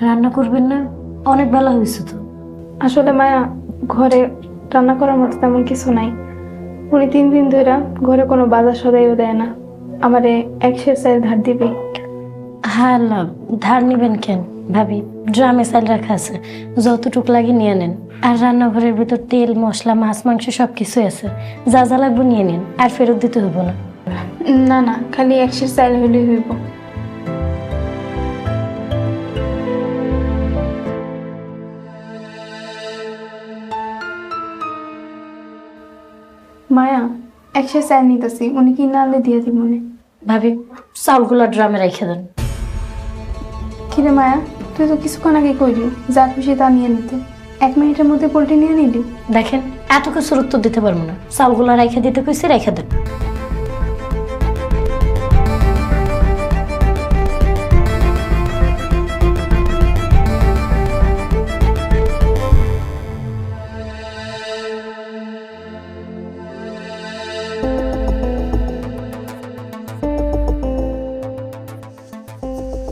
রান্না করবেন না? অনেক বেলা হয়েছে তো। আসলে মায়া, ঘরে রান্না করার মতো তেমন কিছু নাই। উনি 3 দিন ধরে ঘরে কোনো বাজার সদাইও দেয় না। আমারে 1 চাল ধার দিবে। হ্যাঁ আল্লাহ, ধার নিবেন কেন ভাবি? ড্রামে চাল রাখা আছে, যতটুক লাগে নিয়ে নেন। আর রান্নাঘরের ভিতর তেল মশলা মাছ মাংস সব কিছুই আছে, যা যা লাগবে নিয়ে নিন, আর ফেরত দিতে হইব না। না না, খালি 1 চাল হইলেই হইব। মায়া, 1 চাল নিতেছি, উনি কি না আনলে দিয়ে দিব মনে। ভাবি, চাউলগুলো ড্রামে রেখে দেন। কিরে মায়া, তুই তো কিছুক্ষণ আগে কইলি যা খুশি তা নিয়ে নিতে। 1 মিনিটের মধ্যে পোল্ট্রি নিয়ে নিলি। দেখেন, এত কিছুর উত্তর দিতে পারবো না। চাউলগুলো রেখে দিতে কইছি, রেখে দেন।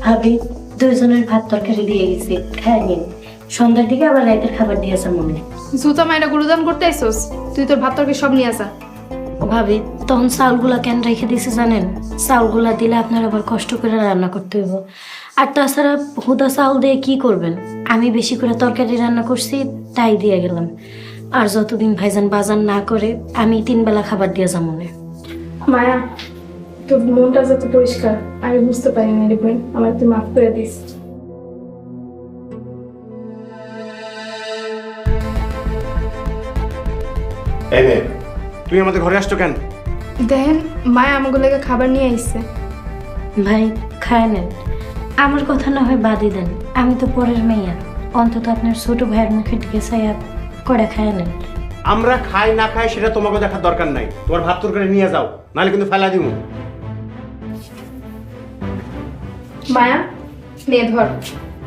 ভাবি, দুইজনের ভাত তরকারি দিয়ে গেছি, খেয়ে নিন। সন্ধ্যার দিকে আবার রাতের খাবার দিয়েছে মনে। জুতা মায়েরা গুরুদান করতে আইসোস, তুই তোর ভাত তরকারি সব নিয়ে আসা। ভাবি, তখন চাউলগুলা কেন রেখে দিয়েছে জানেন? চাউলগুলা দিলে আপনার আবার কষ্ট করে রান্না করতে হইব। আর তাছাড়া হুদা চাউল দিয়ে কি করবেন? আমি বেশি করে তরকারি রান্না করছি, তাই দিয়ে গেলাম। আর যতদিন ভাইজান বাজার না করে, আমি 3 বেলা খাবার দিয়ে যাবো মনে। মায়া, তোর মনটা যত পরিষ্কার আমি বুঝতে পারি না রে বোন, আমার তুই মাফ করে দিস। এই মেয়ে, তুই আমাদের ঘরে আসছো কেন? দেখেন, মায়া আমাকে লেগে খাবার নিয়ে আইসছে। ভাই, খায় নেন। আমার কথা না হয় বাদই দেন, আমি তো পরের মেয়া। অন্তত আপনার ছোট ভাইয়ের মুখের দিকে চাইয়া করে খায় নেন। আমরা খাই না খাই সেটা তোমাকে দেখার দরকার নাই। তোমার ভাত তরকারি নিয়ে যাও, নাহলে কিন্তু ফেলা দিব। মায়া, নে ধর,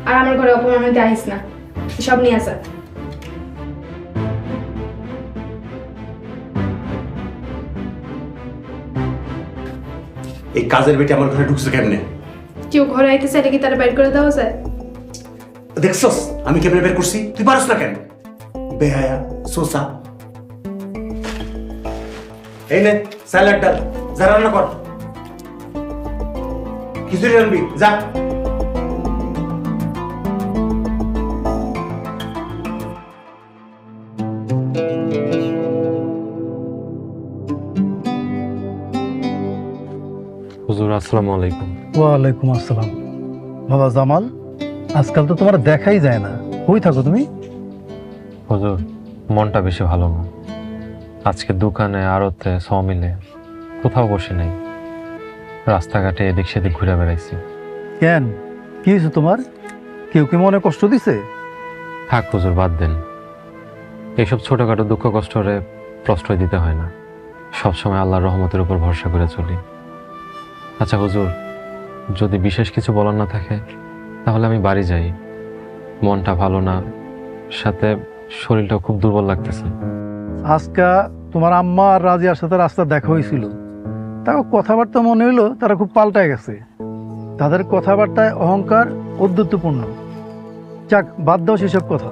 আর আমার ঘরে অপমান হইতে আইস না। সব নিয়ে আসা। এই কাজের বেটি আমার ঘরে ঢুকছে কেমনে? কেউ ঘরে আইতে চাইলে কি তারা বাইর করে দেওয়া যায়? দেখছস আমি কেমনে বের করছি? তুই পারস না কেন? বেহায়া সোসা। এই নে স্যালাড ডাল, যা রান্না কর। খিচুড়ি রান্নবি, যা। হুজুর আসসালামু আলাইকুম। ওয়ালাইকুম আসসালাম। বাবা জামাল, আজকাল তো তোমার দেখাই যায় না, কই থাকো তুমি? হুজুর, মনটা বেশি ভালো না। আজকে দোকানে আড়তে সমিলে কোথাও বসে নাই, রাস্তাঘাটে এদিক সেদিক ঘুরে বেড়াইছি। কেন, কি হয়েছে তোমার? কেউ কি মনে কষ্ট দিছে? থাক হুজুর, বাদ দেন। এইসব ছোটখাটো দুঃখ কষ্টরে প্রশ্রয় দিতে হয় না, সবসময় আল্লাহর রহমতের উপর ভরসা করে চলি। আচ্ছা হুজুর, যদি বিশেষ কিছু বলার না থাকে তাহলে আমি বাড়ি যাই। মনটা ভালো না, সাথে শরীরটাও খুব দুর্বল লাগতেছে। আজকা তোমার আম্মা আর রাজিয়ার সাথে রাস্তা দেখা হয়েছিল, তাও কথাবার্তা মনে হইলো তারা খুব পাল্টায় গেছে। তাদের কথাবার্তায় অহংকার ঔদ্ধত্যপূর্ণ। যাক, বাদ দাও সেসব কথা।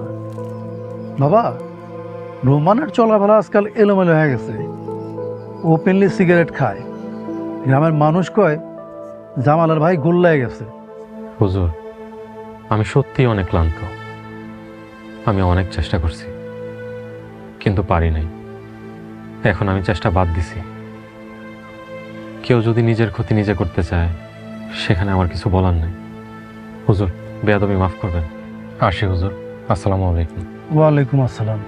বাবা, রোমানের চলাফেরা আজকাল এলোমেলো হয়ে গেছে। ওপেনলি সিগারেট খায়। গ্রামের মানুষ কয় জামালের ভাই গোল্লায় গেছে। হুজুর, আমি সত্যিই অনেক ক্লান্ত। আমি অনেক চেষ্টা করছি, কিন্তু পারি নাই। এখন আমি চেষ্টা বাদ দিছি। কেউ যদি নিজের ক্ষতি নিজে করতে চায়, সেখানে আমার কিছু বলার নেই। হুজুর, বেয়াদবি মাফ করবেন। আসি হুজুর, আসসালামু আলাইকুম। ওয়ালাইকুম আসসালাম।